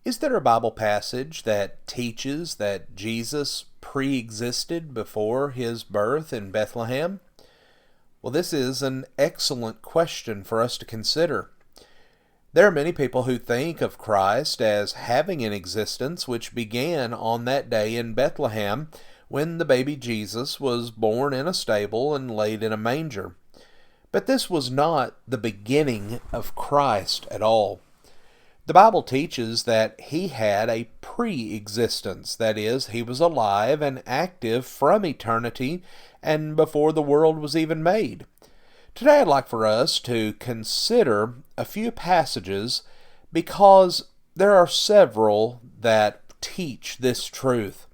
Is there a Bible passage that teaches that Jesus pre-existed before his birth in Bethlehem? Well, this is an excellent question for us to consider. There are many people who think of Christ as having an existence which began on that day in Bethlehem when the baby Jesus was born in a stable and laid in a manger. But this was not the beginning of Christ at all. The Bible teaches that he had a pre-existence, that is, he was alive and active from eternity and before the world was even made. Today I'd like for us to consider a few passages because there are several that teach this truth.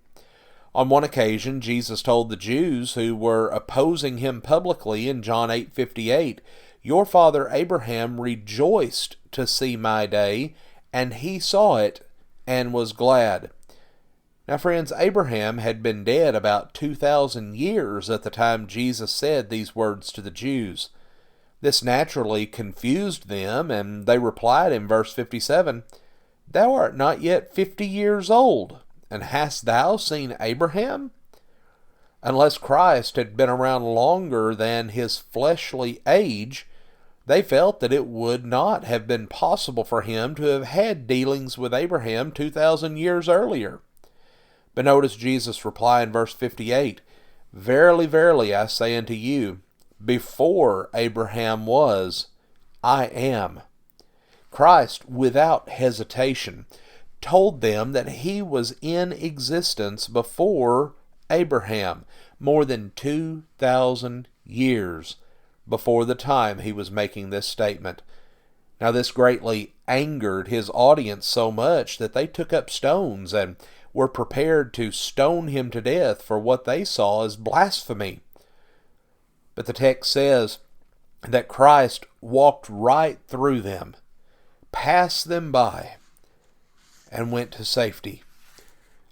On one occasion, Jesus told the Jews who were opposing him publicly in John 8:58, "Your father Abraham rejoiced to see my day, and he saw it and was glad." Now, friends, Abraham had been dead about 2,000 years at the time Jesus said these words to the Jews. This naturally confused them, and they replied in verse 57, "Thou art not yet 50 years old, and hast thou seen Abraham?" Unless Christ had been around longer than his fleshly age, they felt that it would not have been possible for him to have had dealings with Abraham 2,000 years earlier. But notice Jesus' reply in verse 58, "Verily, verily, I say unto you, before Abraham was, I am." Christ, without hesitation, told them that he was in existence before Abraham, more than 2,000 years before the time he was making this statement. Now, this greatly angered his audience so much that they took up stones and were prepared to stone him to death for what they saw as blasphemy. But the text says that Christ walked right through them, passed them by, and went to safety.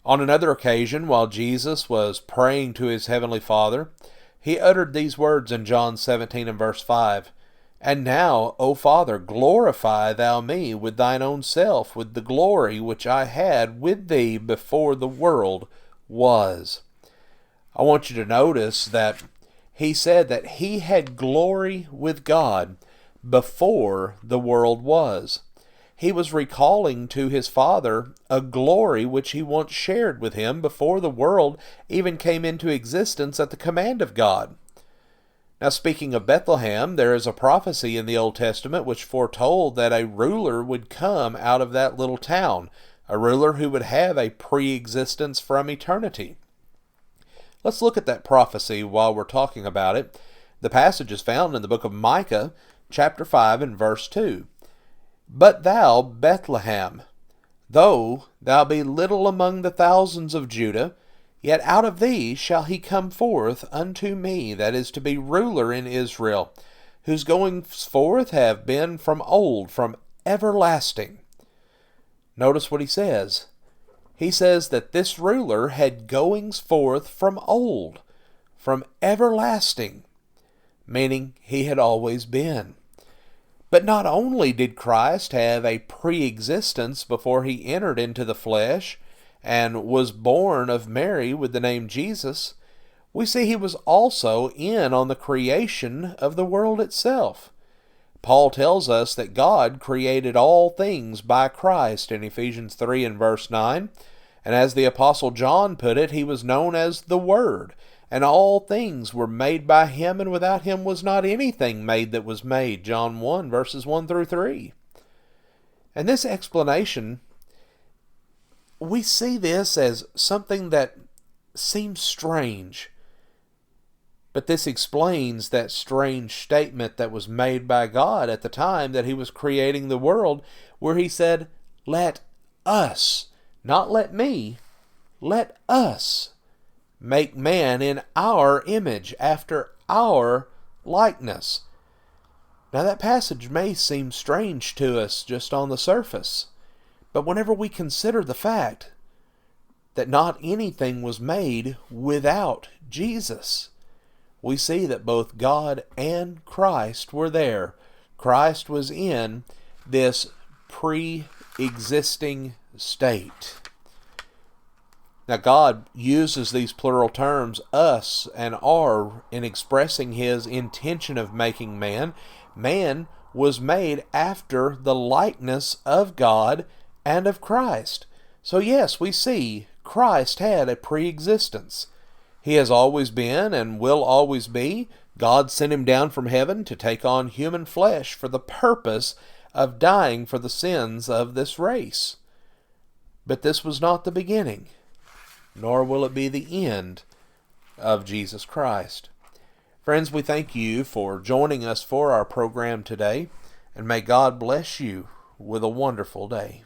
On another occasion, while Jesus was praying to his heavenly Father, he uttered these words in John 17 and verse 5, "And now, O Father, glorify thou me with thine own self, with the glory which I had with thee before the world was." I want you to notice that he said that he had glory with God before the world was. He was recalling to his Father a glory which he once shared with him before the world even came into existence at the command of God. Now, speaking of Bethlehem, there is a prophecy in the Old Testament which foretold that a ruler would come out of that little town, a ruler who would have a pre-existence from eternity. Let's look at that prophecy while we're talking about it. The passage is found in the book of Micah, chapter 5 and verse 2. "But thou, Bethlehem, though thou be little among the thousands of Judah, yet out of thee shall he come forth unto me that is to be ruler in Israel, whose goings forth have been from old, from everlasting." Notice what he says. He says that this ruler had goings forth from old, from everlasting, meaning he had always been. But not only did Christ have a pre-existence before he entered into the flesh and was born of Mary with the name Jesus, we see he was also in on the creation of the world itself. Paul tells us that God created all things by Christ in Ephesians 3 and verse 9. And as the Apostle John put it, he was known as the Word, and all things were made by him, and without him was not anything made that was made. John 1 verses 1 through 3. And this explanation, we see this as something that seems strange. But this explains that strange statement that was made by God at the time that he was creating the world, where he said, "Let us," not "let me," "let us make man in our image, after our likeness." Now, that passage may seem strange to us just on the surface, but whenever we consider the fact that not anything was made without Jesus, we see that both God and Christ were there. Christ was in this pre-existing state. Now, God uses these plural terms, us and our, in expressing His intention of making man. Man was made after the likeness of God and of Christ. So yes, we see Christ had a pre-existence. He has always been and will always be. God sent Him down from heaven to take on human flesh for the purpose of dying for the sins of this race. But this was not the beginning, nor will it be the end of Jesus Christ. Friends, we thank you for joining us for our program today, and may God bless you with a wonderful day.